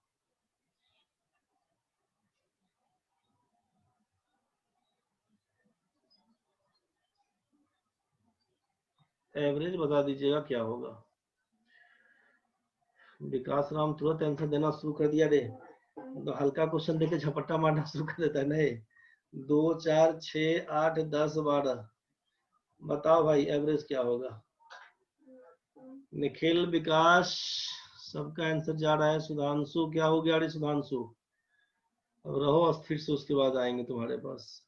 एवरेज बता दीजिएगा क्या होगा। विकास राम तुरंत आंसर देना शुरू कर दिया रे, तो हल्का क्वेश्चन देके झपट्टा मारना शुरू कर देता है। नहीं, 2 4 6 8 10 12, बताओ भाई एवरेज क्या होगा। निखिल, विकास, सबका आंसर जा रहा है। सुधांशु, क्या हो गया रे सुधांशु, अब रहो अस्थिर से, उसके बाद आएंगे तुम्हारे पास।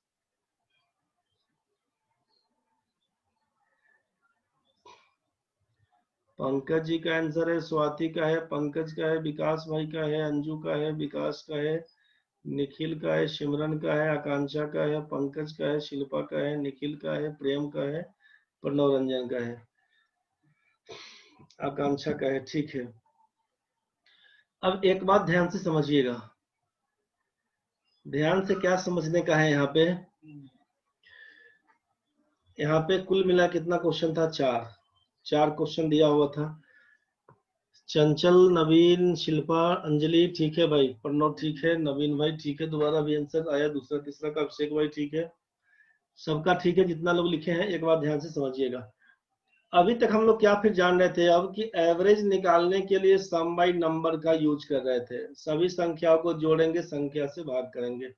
पंकज जी का आंसर है, स्वाति का है, पंकज का है, विकास भाई का है, अंजू का है, विकास का है, निखिल का है, सिमरन का है, आकांक्षा का है, पंकज का है, शिल्पा का है, निखिल का है, प्रेम का है, प्रणव रंजन का है, आकांक्षा का है। ठीक है, अब एक बात ध्यान से समझिएगा। ध्यान से क्या समझने का है यहाँ पे। यहाँ पे कुल मिला कितना क्वेश्चन था, 4 क्वेश्चन दिया हुआ था। चंचल, नवीन, शिल्पा, अंजलि ठीक है भाई, प्रणव ठीक है, नवीन भाई ठीक है, दोबारा भी आंसर आया दूसरा तीसरा का, अभिषेक भाई ठीक है, सबका ठीक है जितना लोग लिखे हैं। एक बार ध्यान से समझिएगा। अभी तक हम लोग क्या फिर जान रहे थे अब कि एवरेज निकालने के लिए सम बाई नंबर का यूज कर रहे थे। सभी संख्याओं को जोड़ेंगे, संख्या से भाग करेंगे।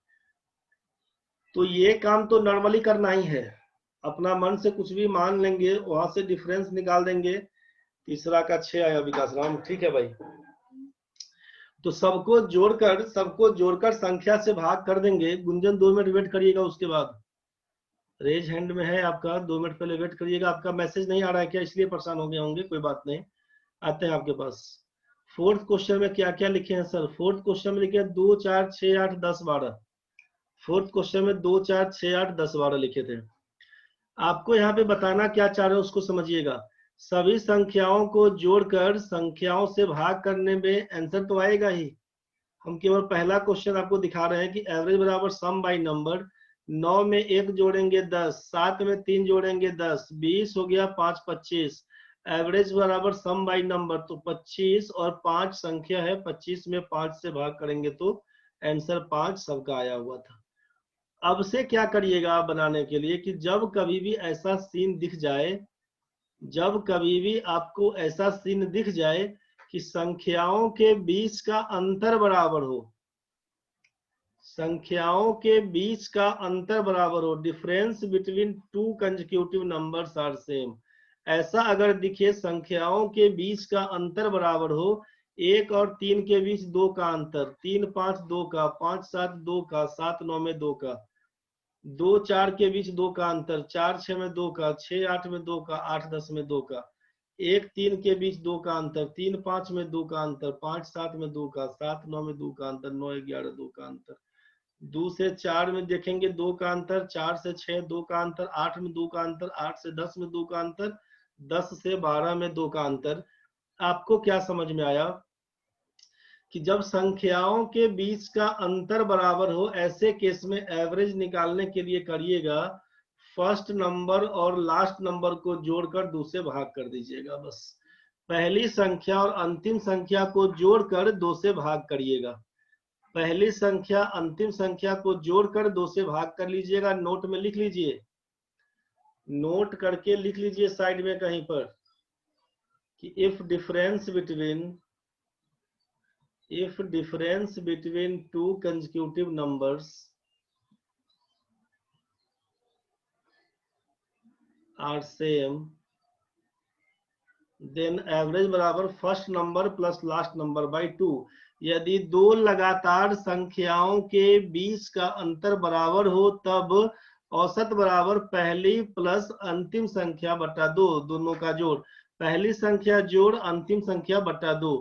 तो ये काम तो नॉर्मली करना ही है, अपना मन से कुछ भी मान लेंगे, वहां से डिफरेंस निकाल देंगे। तीसरा का 6 आया विकास राम, ठीक है भाई। तो सबको जोड़कर संख्या से भाग कर देंगे। गुंजन 2 मिनट वेट करिएगा, उसके बाद रेज हैंड में है आपका, 2 मिनट पहले वेट करिएगा। आपका मैसेज नहीं आ रहा है क्या, इसलिए परेशान हो गए होंगे, कोई बात नहीं, आते हैं आपके पास। फोर्थ क्वेश्चन में क्या क्या लिखे हैं सर। फोर्थ क्वेश्चन में लिखे हैं 2 4 6 8 10 12। फोर्थ क्वेश्चन में 2 4 6 8 10 12 लिखे थे। आपको यहाँ पे बताना क्या चाह रहे हो उसको समझिएगा। सभी संख्याओं को जोड़कर संख्याओं से भाग करने में आंसर तो आएगा ही। हम केवल पहला क्वेश्चन आपको दिखा रहे हैं कि एवरेज बराबर सम बाई नंबर। 9 में 1 जोड़ेंगे 10, 7 में 3 जोड़ेंगे 10, 20 हो गया, 5 25। एवरेज बराबर सम बाई नंबर, तो 25 और 5 संख्या है, 25 में 5 से भाग करेंगे तो आंसर 5 सबका आया हुआ था। अब से क्या करिएगा आप बनाने के लिए कि जब कभी भी ऐसा सीन दिख जाए, जब कभी भी आपको ऐसा सीन दिख जाए कि संख्याओं के बीच का अंतर बराबर हो, संख्याओं के बीच का अंतर बराबर हो, difference between two consecutive numbers are same, ऐसा अगर दिखे संख्याओं के बीच का अंतर बराबर हो, 1 और 3 के बीच 2 का अंतर, 3 5 2 का, 5 7 2 का, 7 9 में 2 का, 2 4 के बीच 2 का अंतर, 4 6 में 2 का, 6 8 में 2 का, 8 10 में 2 का, 1 3 के बीच 2 का अंतर, 3 5 में 2 का अंतर, 5 7 में 2 का, 7 9 में 2 का अंतर, 9 11 2 का अंतर, 2 से 4 में देखेंगे 2 का अंतर, 4 से 6 2 का अंतर, 8 में 2 का अंतर, 8 से 10 में 2 का अंतर, 10 से 12 में 2 का अंतर। आपको क्या समझ में आया कि जब संख्याओं के बीच का अंतर बराबर हो, ऐसे केस में एवरेज निकालने के लिए करिएगा फर्स्ट नंबर और लास्ट नंबर को जोड़कर 2 से भाग कर दीजिएगा। बस पहली संख्या और अंतिम संख्या को जोड़कर 2 से भाग करिएगा। पहली संख्या अंतिम संख्या को जोड़कर 2 से भाग कर लीजिएगा। नोट में लिख लीजिए, नोट करके लिख लीजिए साइड में कहीं पर कि if difference between two consecutive numbers are same then average बराबर first number plus last number by 2। यदि दो लगातार संख्याओं के बीच का अंतर बराबर हो तब औसत बराबर पहली प्लस अंतिम संख्या बटा 2, दोनों का जोड़, पहली संख्या जोड़ अंतिम संख्या बटा 2।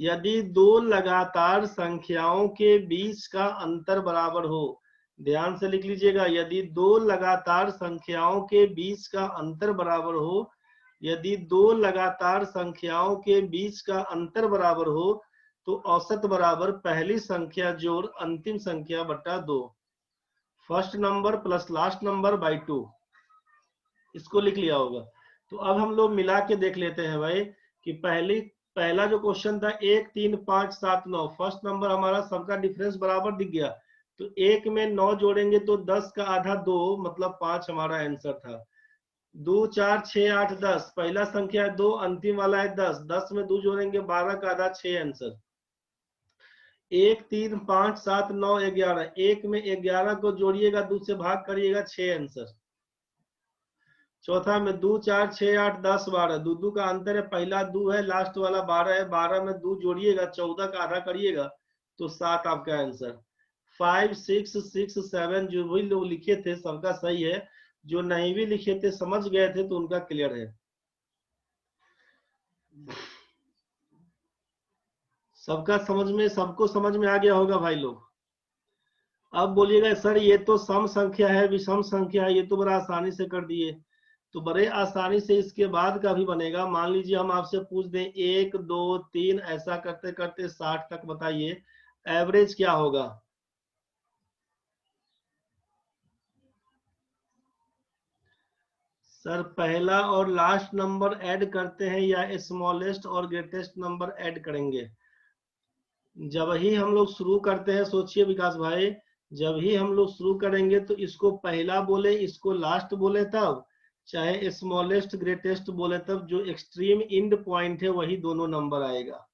यदि दो लगातार संख्याओं के बीच का अंतर बराबर हो, ध्यान से लिख लीजिएगा, यदि दो लगातार संख्याओं के बीच का अंतर बराबर हो, यदि दो लगातार संख्याओं के बीच का अंतर बराबर हो तो औसत बराबर पहली संख्या जोड़ अंतिम संख्या बटा 2, first number plus last number by 2। इसको लिख लिया होगा। तो अब हम लोग मिला के देख लेते हैं भाई कि पहला जो क्वेश्चन था 1 3 5 7 9, फर्स्ट नंबर हमारा सबका डिफरेंस बराबर दिख गया, तो 1 में 9 जोड़ेंगे तो 10 का आधा 2 मतलब 5 हमारा आंसर था। 2 4 6 8 10, पहला संख्या है 2, अंतिम वाला है 10, 10 में 2 जोड़ेंगे 12 का आधा 6 आंसर। 1 3 5 7 9 11, 1 में 11 को जोड़िएगा 2 से भाग करिएगा 6 आंसर। चौथा में 2 4 6 8 10 12, 2 का अंतर है, पहला 2 है लास्ट वाला 12 है, 12 में 2 जोड़िएगा 14 का आधा करिएगा तो 7 आपका आंसर। 5 6 6 7 जो भी लोग लिखे थे सबका सही है, जो नहीं भी लिखे थे समझ गए थे तो उनका क्लियर है। सबका समझ में, सबको समझ में आ गया होगा भाई लोग। अब बोलिएगा सर ये तो सम संख्या है, विषम संख्या है, ये तो बड़ा आसानी से कर दिए। तो बड़े आसानी से इसके बाद का भी बनेगा। मान लीजिए हम आपसे पूछ दें 1 2 3 ऐसा करते करते 60 तक, बताइए एवरेज क्या होगा? सर पहला और लास्ट नंबर ऐड करते हैं या स्मॉलेस्ट और ग्रेटेस्ट नंबर ऐड करेंगे? जब ही हम लोग शुरू करते हैं, सोचिए विकास भाई, जब ही हम लोग शुरू करेंगे तो इसको पहला बोले इसको लास्ट बोले तब, चाहे स्मॉलेस्ट ग्रेटेस्ट बोले तब, जो एक्सट्रीम इंड पॉइंट है वही दोनों नंबर आएगा।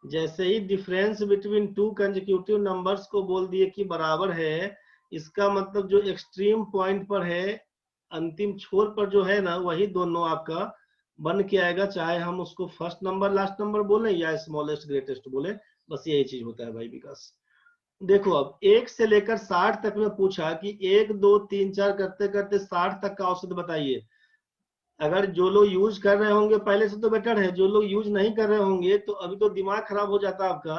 जैसे ही difference between two consecutive numbers को बोल दिए कि बराबर है, इसका मतलब जो एक्सट्रीम पॉइंट पर है, अंतिम छोर पर जो है ना, वही दोनों आपका बन के आएगा, चाहे हम उसको फर्स्ट नंबर लास्ट नंबर बोले या स्मॉलेस्ट ग्रेटेस्ट बोले। बस यही चीज होता है भाई विकास। देखो अब 1 से लेकर 60 तक में पूछा कि 1 2 3 4 करते करते 60 तक का औसत बताइए। अगर जो लोग यूज कर रहे होंगे पहले से तो बेटर है, जो लोग यूज नहीं कर रहे होंगे तो अभी तो दिमाग खराब हो जाता आपका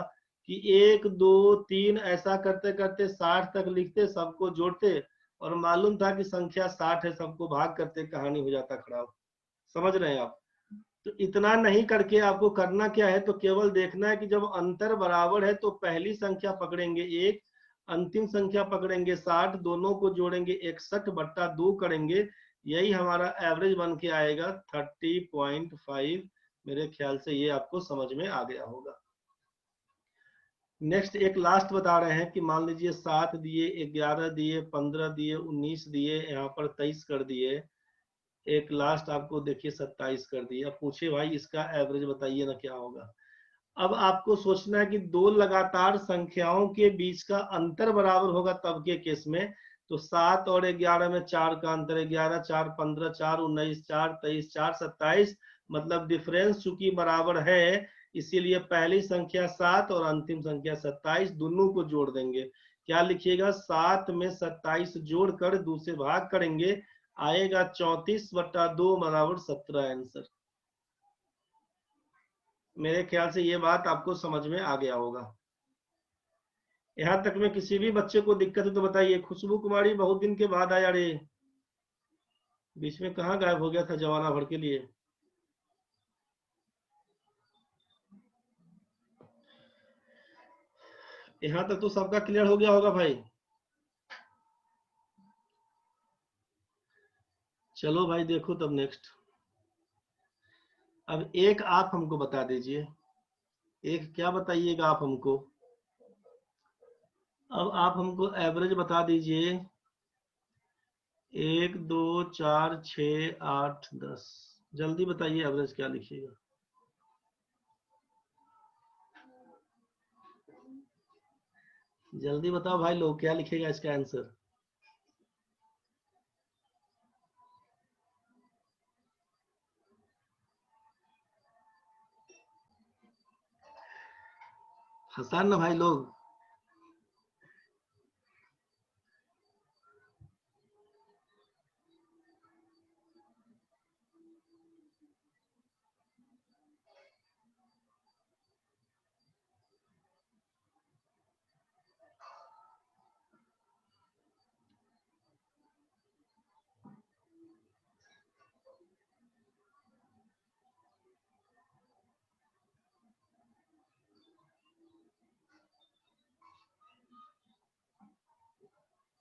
कि 1 2 3 ऐसा करते करते 60 तक लिखते, सबको जोड़ते और मालूम था कि संख्या 60 है, सबको भाग करते, कहानी हो जाता खराब। समझ रहे हैं आप? तो इतना नहीं करके आपको करना क्या है, तो केवल देखना है कि जब अंतर बराबर है तो पहली संख्या पकड़ेंगे 1, अंतिम संख्या पकड़ेंगे 60, दोनों को जोड़ेंगे 61 बट्टा 2 करेंगे, यही हमारा एवरेज बन के आएगा 30.5। मेरे ख्याल से ये आपको समझ में आ गया होगा। नेक्स्ट एक लास्ट बता रहे हैं कि मान लीजिए 7 दिए, 11 दिए, 15 दिए, 19 दिए, यहाँ पर 23 कर दिए, एक लास्ट आपको देखिए 27 कर दिया। पूछे भाई इसका एवरेज बताइए ना क्या होगा। अब आपको सोचना है कि दो लगातार संख्याओं के बीच का अंतर बराबर होगा तब के केस में, तो 7 और 11 में 4 का अंतर, 11 4 15, 4 19, 4 23, 4 27, मतलब डिफरेंस चूंकि बराबर है इसीलिए पहली संख्या 7 और अंतिम संख्या 27, दोनों को जोड़ देंगे। क्या लिखिएगा? 7 में 27 जोड़कर 2 से भाग करेंगे, आएगा 34 बट्टा 2 बराबर 17 आंसर। मेरे ख्याल से ये बात आपको समझ में आ गया होगा। यहाँ तक में किसी भी बच्चे को दिक्कत है तो बताइए। खुशबू कुमारी बहुत दिन के बाद आया रे, बीच में कहाँ गायब हो गया था जमाना भर के लिए। यहाँ तक तो सबका क्लियर हो गया होगा भाई। चलो भाई देखो तब नेक्स्ट। अब एक आप हमको बता दीजिए, एक क्या बताइएगा आप हमको। अब आप हमको एवरेज बता दीजिए। 1 2 4 6 8 10, जल्दी बताइए एवरेज क्या लिखिएगा। जल्दी बताओ भाई लोग, क्या लिखेगा इसका आंसर। हसान ना भाई लोग।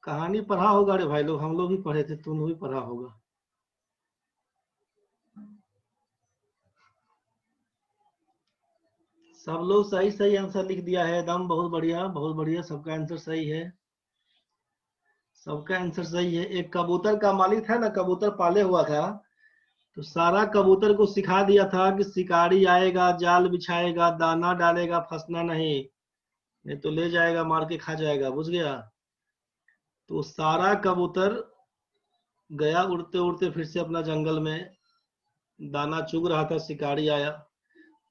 कहानी पढ़ा होगा रे भाई लोग, हम लोग भी पढ़े थे, तुम भी पढ़ा होगा। सब लोग सही सही आंसर लिख दिया है एकदम, बहुत बढ़िया बहुत बढ़िया, सबका आंसर सही है, सबका आंसर सही है। एक कबूतर का मालिक था ना, कबूतर पाले हुआ था, तो सारा कबूतर को सिखा दिया था कि शिकारी आएगा जाल बिछाएगा दाना डालेगा फंसना नहीं, नहीं तो ले जाएगा मार के खा जाएगा, बुझ गया। तो सारा कबूतर गया उड़ते उड़ते फिर से अपना जंगल में, दाना चुग रहा था, शिकारी आया,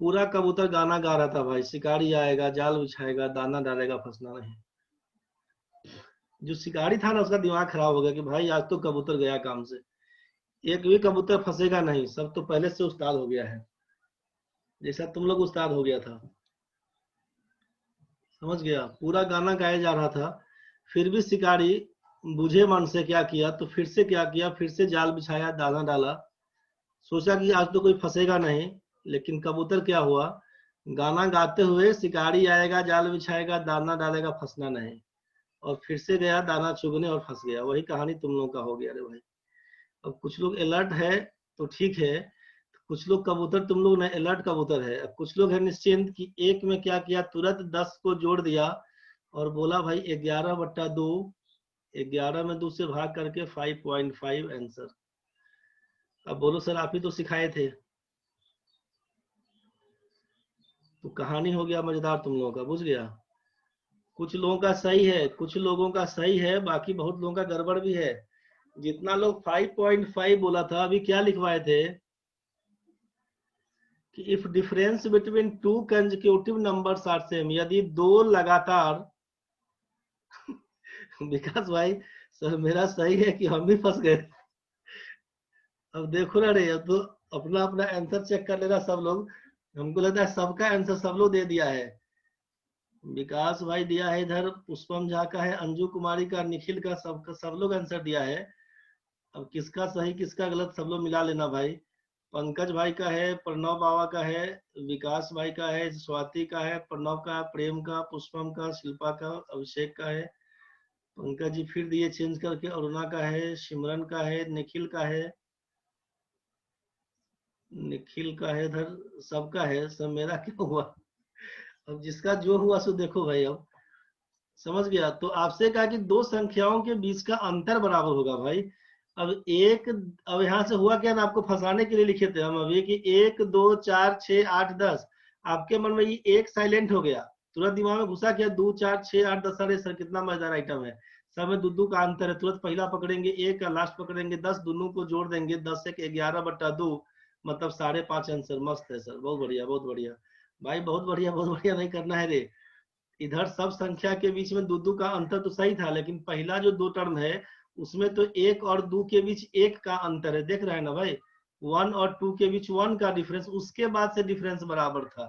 पूरा कबूतर गाना गा रहा था भाई, शिकारी आएगा जाल बिछाएगा दाना डालेगा फंसना नहीं। जो शिकारी था ना उसका दिमाग खराब हो गया कि भाई आज तो कबूतर गया काम से, एक भी कबूतर फंसेगा नहीं, सब तो पहले से उस्ताद हो गया है, जैसा तुम लोग उस्ताद हो गया था। समझ गया, पूरा गाना गाया जा रहा था, फिर भी शिकारी बुझे मन से क्या किया, तो फिर से क्या किया, फिर से जाल बिछाया दाना डाला, सोचा कि आज तो कोई फंसेगा नहीं, लेकिन कबूतर क्या हुआ, गाना गाते हुए शिकारी आएगा जाल बिछाएगा दाना डालेगा फंसना नहीं, और फिर से गया दाना चुगने और फंस गया। वही कहानी तुम लोग का हो गया रे भाई। अब कुछ लोग अलर्ट है तो ठीक है, कुछ लोग कबूतर तुम लोग ने अलर्ट कबूतर है, अब कुछ लोग है निश्चिंत कि एक में क्या किया, तुरंत 10 को जोड़ दिया और बोला भाई 11/2, 11 में 2 से भाग करके 5.5 आंसर। अब बोलो सर आप ही तो सिखाए थे। तो कहानी हो गया मजेदार तुम लोगों का, बुझ गया। कुछ लोगों का सही है, कुछ लोगों का सही है, बाकी बहुत लोगों का गड़बड़ भी है। जितना लोग 5.5 बोला था, अभी क्या लिखवाए थे कि if difference between two consecutive numbers are same, यदि दो लगातार विकास भाई सर मेरा सही है कि हम भी फंस गए। अब देखो ना रे, अब तो अपना अपना आंसर चेक कर लेना सब लोग, हमको लगता है सबका आंसर सब लोग दे दिया है। विकास भाई दिया है इधर, पुष्पम झा का है, अंजू कुमारी का, निखिल का, सबका सब लोग आंसर दिया है। अब किसका सही किसका गलत सब लोग मिला लेना भाई। पंकज भाई का है, प्रणव बाबा का है, विकास भाई का है, स्वाति का है, प्रणव का, प्रेम का, पुष्पम का, शिल्पा का, अभिषेक का है, पंकज जी फिर दिए चेंज करके, अरुणा का है, सिमरन का है, निखिल का है, निखिल का है इधर, सबका है सब, मेरा क्या हुआ। अब जिसका जो हुआ सो देखो भाई। अब समझ गया, तो आपसे कहा कि दो संख्याओं के बीच का अंतर बराबर होगा भाई। अब एक, अब यहाँ से हुआ क्या ना, आपको फंसाने के लिए लिखे थे हम अभी कि 1 2 4 6 8 10, आपके मन में ये एक साइलेंट हो गया, तुरंत दिमाग में घुसा क्या 2 4 6 8 10, अरे सर कितना मजेदार आइटम है, सब में दो का अंतर है, तुरंत पहला पकड़ेंगे एक का, लास्ट पकड़ेंगे 10, दोनों को जोड़ देंगे 10 से 11/2, मतलब 5.5 आंसर। मस्त है सर, बहुत बढ़िया बहुत बढ़िया भाई, बहुत बढ़िया बहुत बढ़िया, नहीं करना है रे। इधर सब संख्या के बीच में दो का अंतर तो सही था, लेकिन पहला जो दो टर्म है उसमें तो एक और दो के बीच एक का अंतर है, देख रहे हैं ना भाई, 1 और 2 के बीच 1 का डिफरेंस, उसके बाद से डिफरेंस बराबर था।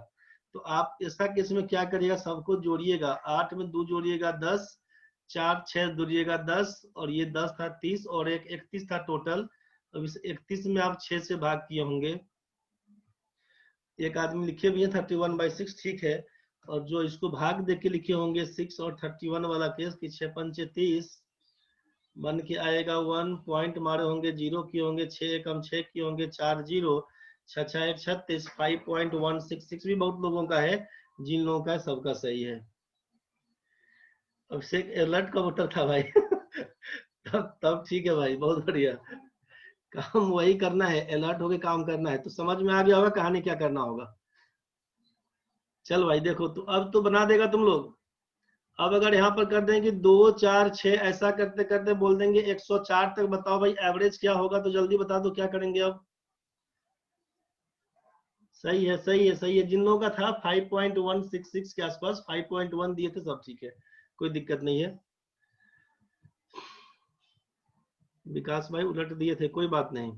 तो आप ऐसा केस में क्या करिएगा, सबको जोड़िएगा, 8 में 2 जोड़िएगा 10, 4 6 जोड़िएगा 10, और ये 10 था 30, और एक 31 था टोटल। अब इस 31 में आप 6 से भाग किए होंगे, एक आदमी लिखे भी है 31/6, ठीक है। और जो इसको भाग दे के लिखे होंगे 6 और 31 वाला केस कि 6 पंचे 30 बन के आएगा 1 पॉइंट मारे होंगे 0 किए होंगे 6 एकम 6 किए होंगे 4 0 6 6 1 36 5.166 भी बहुत लोगों का है, जिन लोगों का है सबका सही है। अभिषेक अलर्ट का वोटर था भाई तब ठीक है भाई, बहुत बढ़िया। काम वही करना है, अलर्ट होके काम करना है। तो समझ में आ गया होगा कहानी क्या करना होगा। चल भाई देखो, तो अब तो बना देगा तुम लोग। अब अगर यहाँ पर कर देंगे 2 4 6 ऐसा करते करते बोल देंगे 104 तक, बताओ भाई एवरेज क्या होगा, तो जल्दी बता दो क्या करेंगे अब। सही है सही है सही है, जिन लोगों का था 5.166 के आसपास 5.1 दिए थे, सब ठीक है, कोई दिक्कत नहीं है। विकास भाई उलट दिए थे, कोई बात नहीं।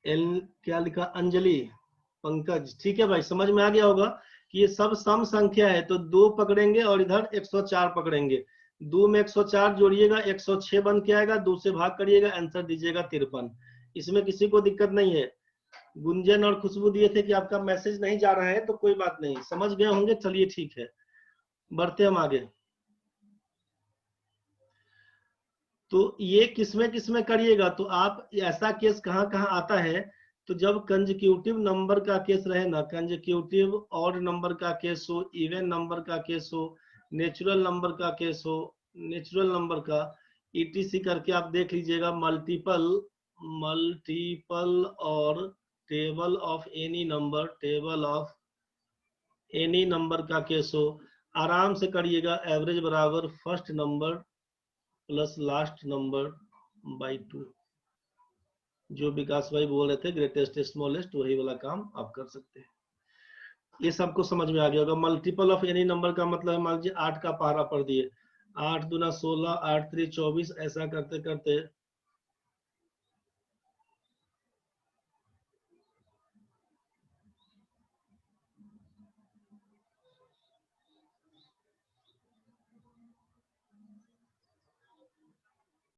एल क्या लिखा, अंजलि पंकज, ठीक है भाई, समझ में आ गया होगा कि ये सब सम संख्या है, तो 2 पकड़ेंगे और इधर 104 पकड़ेंगे। 2 में 104 जोड़िएगा 106 बन के आएगा, 2 से भाग करिएगा, आंसर दीजिएगा 53। इसमें किसी को दिक्कत नहीं है। गुंजन और खुशबू दिए थे कि आपका मैसेज नहीं जा रहा है, तो कोई बात नहीं, समझ गए होंगे, चलिए ठीक है, बढ़ते हम आगे। तो ये किसमें करिएगा, तो आप ऐसा केस कहाँ कहाँ आता है, तो जब कंजिक्यूटिव नंबर का केस रहे ना, कंजिक्यूटिव ऑड नंबर का केस हो, इवन नंबर का केस हो, नेचुरल नंबर का केस हो, नेचुरल नंबर का ईटीसी करके आप देख लीजिएगा, मल्टीपल और टेबल ऑफ एनी नंबर का केस हो, आराम से करिएगा। एवरेज बराबर first number plus last number by 2, जो विकास भाई बोल रहे थे ग्रेटेस्ट स्मॉलेस्ट, वही वाला काम आप कर सकते हैं। ये सबको समझ में आ गया होगा। मल्टीपल ऑफ एनी नंबर का मतलब है, मान लीजिए 8 का पहाड़ा पढ़ दिए, 8 दूना 16, 8 3 24, ऐसा करते करते